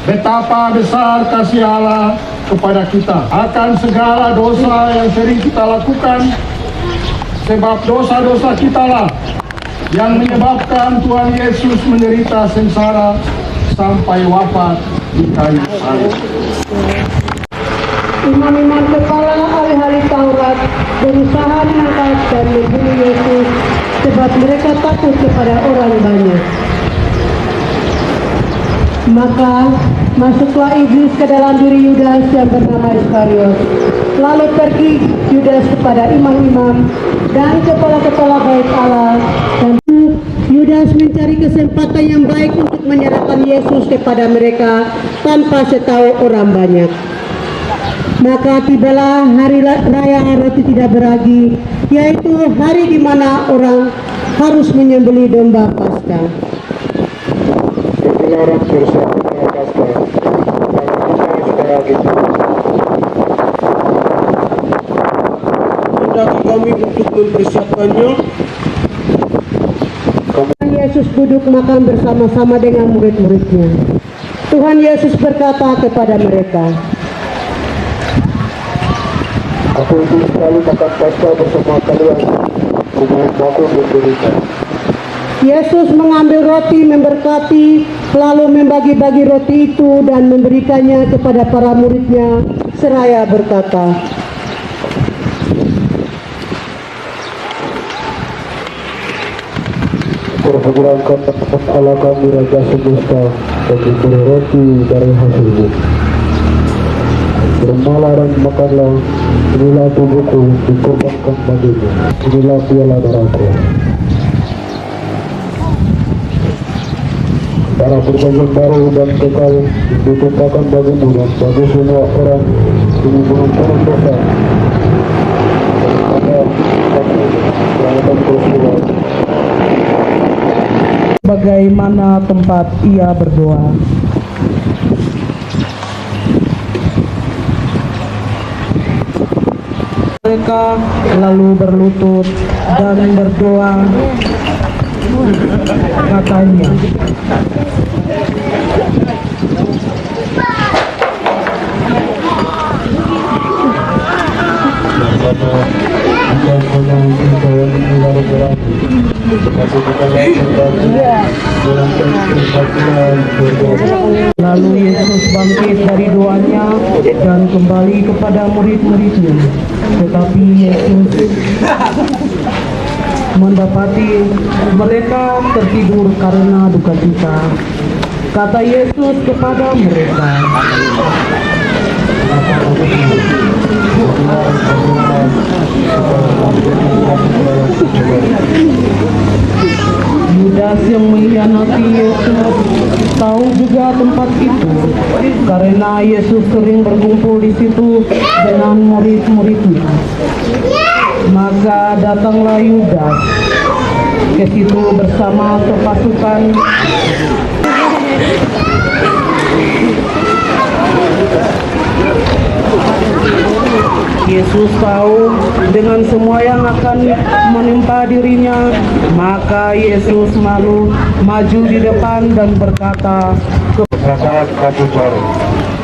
betapa besar kasih Allah kepada kita akan segala dosa yang sering kita lakukan, sebab dosa-dosa kita lah yang menyebabkan Tuhan Yesus menderita sengsara sampai wafat di kayu salib. Imam-imam kepala ahli-ahli Taurat berusaha menangkap dan membunuh Yesus sebab mereka takut kepada orang banyak. Maka masuklah iblis ke dalam diri Yudas yang bernama Iskariot. Lalu pergi Yudas kepada imam-imam dan kepala-kepala bait Allah, dan Yudas mencari kesempatan yang baik untuk menyerahkan Yesus kepada mereka tanpa setahu orang banyak. Maka tibalah hari raya roti tidak beragi, yaitu hari di mana orang harus menyembelih domba Paskah. Dilarang bersama Paskah, karena kita hendaknya kami untuk mempersiapkannya. Yesus duduk makan bersama-sama dengan murid-muridnya. Tuhan Yesus berkata kepada mereka, Aku ingin selalu makan Paskah bersama kalian sebelum aku menderita. Yesus mengambil roti, memberkati, lalu membagi-bagi roti itu dan memberikannya kepada para muridnya, seraya berkata, Perhubungkan tempat Allah kami Raja Semesta dan diberi roti dari hasilmu. Bermalah dan makanlah, inilah tubuhku dikorbankan bagimu, inilah piala darahku. Para perjanjian baru dan kekal ditentukan bagimu dan bagi semua orang ini mengampuni dosa. bagaimana tempat ia berdoa. Mereka lalu berlutut dan berdoa, katanya, lalu Yesus bangkit dari doanya dan kembali kepada murid-muridnya. Tetapi Yesus mendapati mereka tertidur karena duka cita. Kata Yesus kepada mereka, Yudas yang mengkhianati Yesus tahu juga tempat itu, karena Yesus sering berkumpul di situ dengan murid-muridnya. Maka datanglah Yudas ke situ bersama sepasukan. Yesus tahu dengan semua yang akan menimpa dirinya, maka Yesus malu maju di depan dan berkata,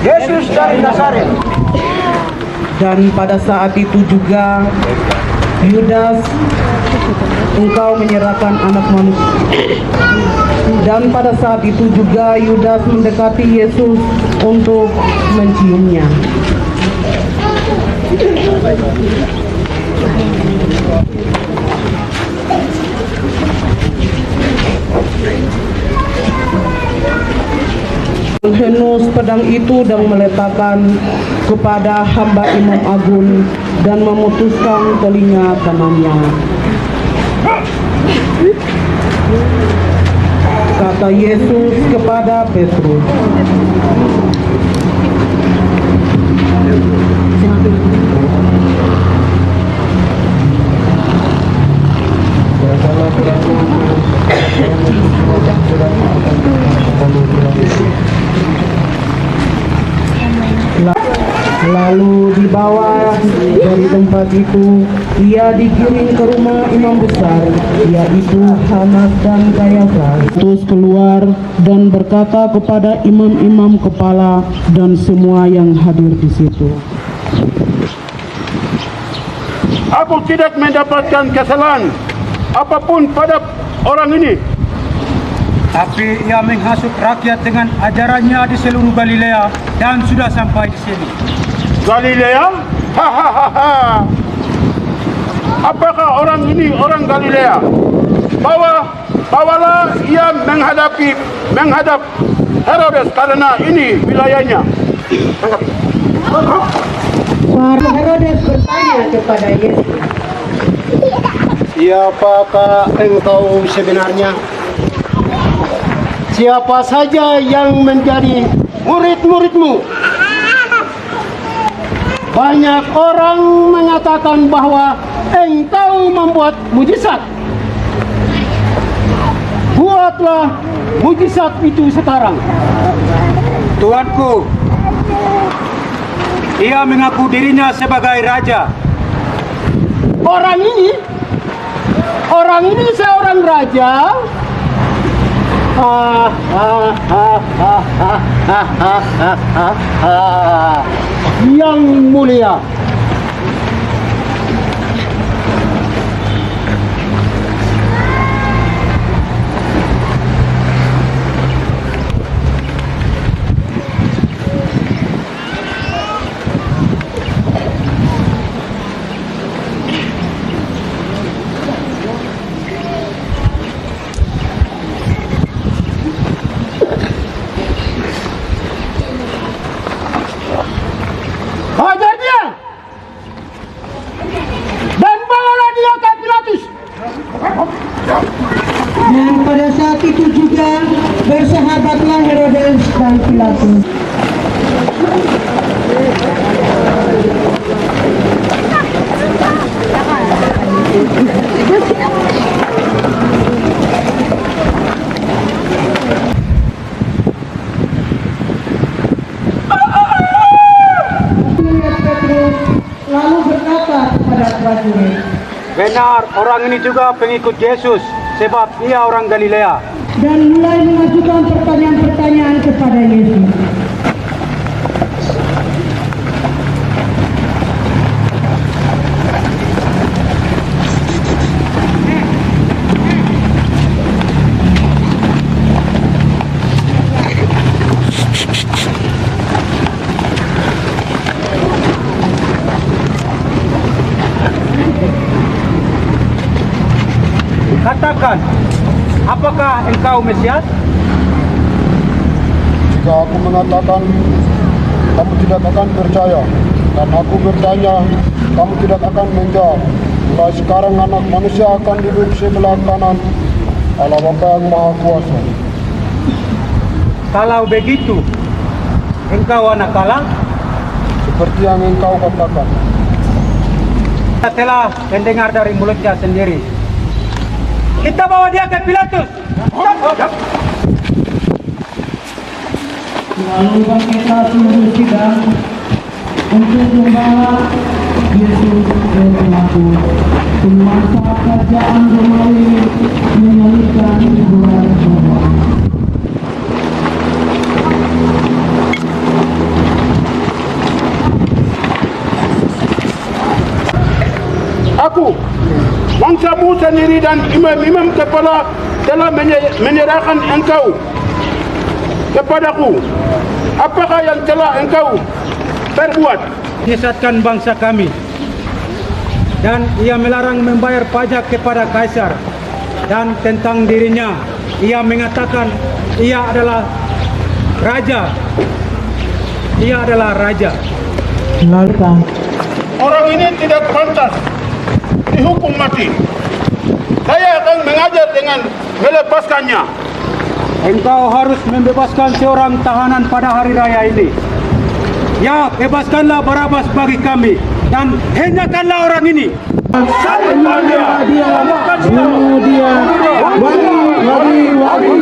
Yesus dari Nazaret. dan pada saat itu juga Yudas, engkau menyerahkan anak manusia. Dan pada saat itu juga Yudas mendekati Yesus untuk menciumnya. Henus pedang itu dan meletakkan kepada hamba Imam Agung dan memutuskan telinga kanannya. Kata Yesus kepada Petrus, lalu dibawa dari tempat tempat itu, ia digiring ke rumah imam besar, yaitu Hanas dan Kayafas. Terus keluar dan berkata kepada imam-imam kepala dan semua yang hadir di situ. Aku tidak mendapatkan kesalahan apapun pada orang ini. Tapi ia menghasut rakyat dengan ajarannya di seluruh Galilea dan sudah sampai di sini. Galilea? Hahaha. Apakah orang ini orang Galilea? Bawalah ia menghadap Herodes karena ini wilayahnya. Herodes bertanya kepada Yesus, Siapakah engkau sebenarnya? Siapa saja yang menjadi murid-muridmu? Banyak orang mengatakan bahwa engkau membuat mujizat. Buatlah mujizat itu sekarang. Tuanku, ia mengaku dirinya sebagai raja. Orang ini seorang raja. Yang mulia, hajar dia dan bawalah dia ke Pilatus. dan pada saat itu juga bersahabatlah Herodes dan Pilatus. Melihat Petrus, lalu berkata kepada prajurit, Benar, orang ini juga pengikut Yesus, sebab ia orang Galilea. dan mulai mengajukan pertanyaan-pertanyaan kepada Yesus. Katakan, apakah engkau Mesias? Jika aku mengatakan, kamu tidak akan percaya. Dan aku bertanya, kamu tidak akan menjawab. Mulai sekarang anak manusia akan duduk sebelah kanan Allah Bapa yang Maha Kuasa. Kalau begitu, engkau anak Allah? Seperti yang engkau katakan. Kita telah mendengar dari mulutnya sendiri. Kita bawa dia ke Pilatus. Lalu bangkitlah seluruh sidang untuk membawa Yesus ke Pilatus. Penguasa kerajaan Romawi menyalibkan bulan Roma. Aku, bangsamu sendiri dan imam-imam kepala telah menyerahkan engkau kepadaku. Apakah yang telah engkau perbuat? Menyesatkan bangsa kami. Dan ia melarang membayar pajak kepada Kaisar. Dan tentang dirinya, ia mengatakan ia adalah raja. Ia adalah raja. Orang ini tidak pantas dihukum mati. Saya akan mengajar dengan melepaskannya. Engkau harus membebaskan seorang tahanan pada hari raya ini. Ya, bebaskanlah Barabas bagi kami dan hinakanlah orang ini. Salibkan dia. Bunuh dia. Wadi.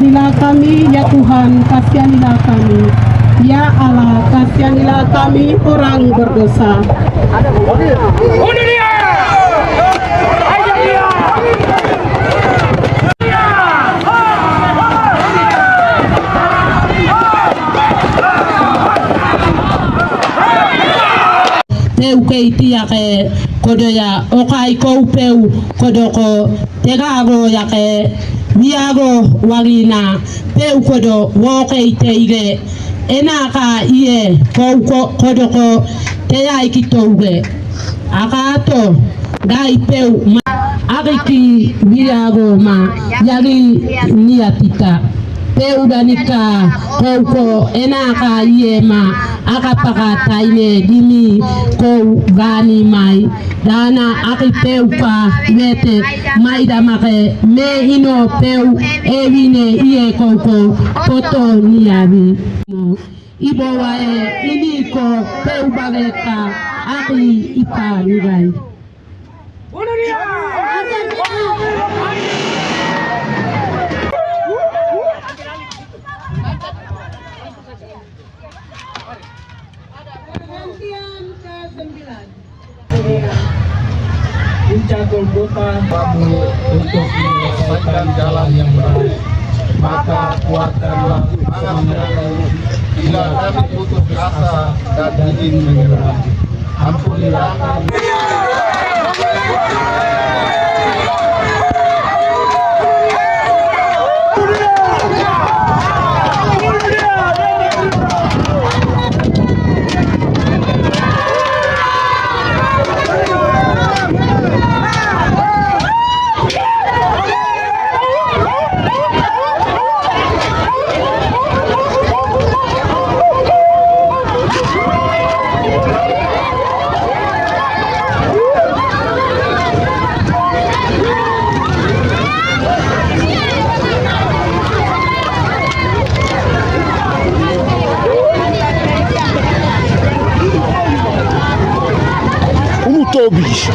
kasihanilah kami, ya Tuhan, kasihanilah kami. Ya Allah, kasihanilah kami orang berdosa. Peu kei tia ke kodo ya okai kou peu kodo ko tegago ya ke miago walina peu kodo wo kei teige enaka iye kou kodo ko teya ikitouge akato dai peu ma agiki miago ma yagi niatita peu danika kou ko enaka iye ma akapaka taine dimi kou gani mai dana aki peu pa mete mai damake me ino peu ewine iye kou poto niabi ibo wae ini ko peu bageka aki ipa nigai Puncak Golgota kamu untuk menyelesaikan jalan yang benar. Maka kuatkanlah semangat kami bila kami putus asa dan ingin menyerah. Ampunilah kami. Bicho.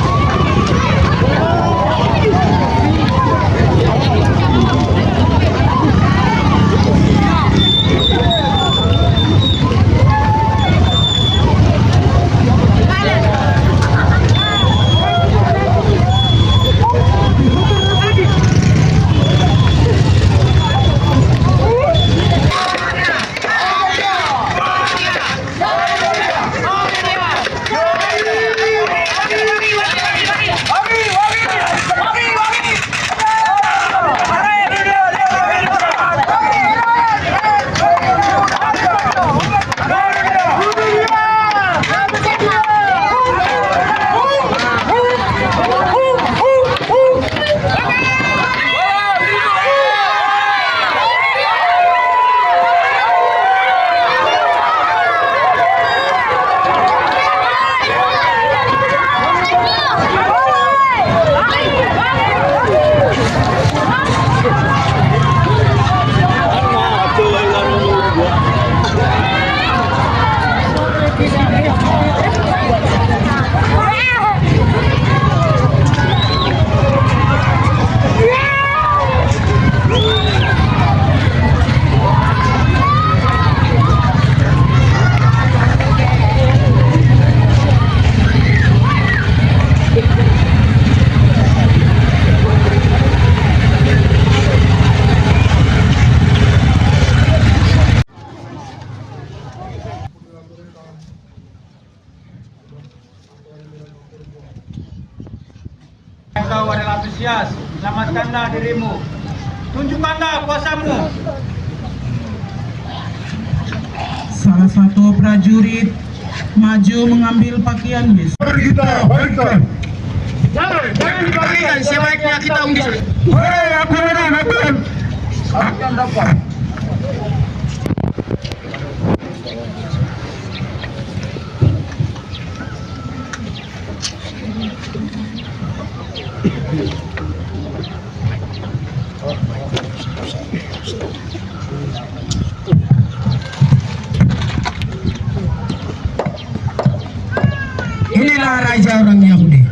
Engkau adalah Mesias, selamatkanlah dirimu, tunjukkanlah kuasamu. Salah satu prajurit maju mengambil pakaian Yesus. Kita baikkan. Jangan dibagikan, sebaiknya kita undi. Hei, aku akan dapat. Inilah raja orang Yahudi.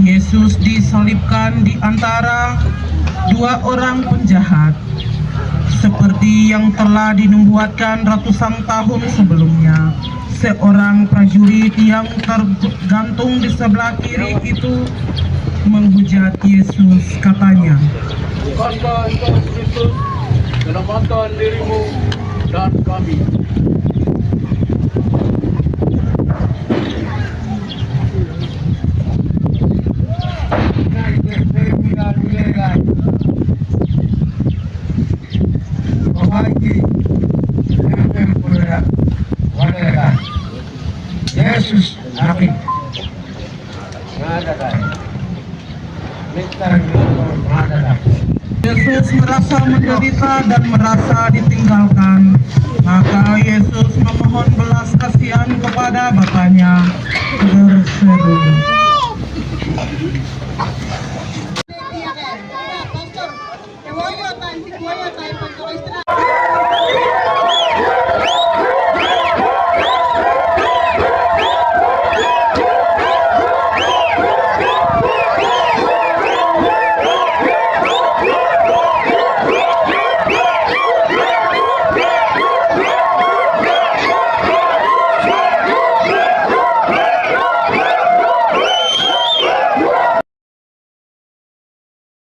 Yesus disalibkan di antara dua orang penjahat, seperti yang telah dinubuatkan ratusan tahun sebelumnya. Seorang prajurit yang tergantung di sebelah kiri itu menghujat Yesus, katanya, Bukankah engkau Kristus? Selamatkan dirimu dan kami. Yesus akin. Yesus merasa menderita dan merasa ditinggalkan. Maka Yesus memohon belas kasihan kepada Bapaknya, berseru,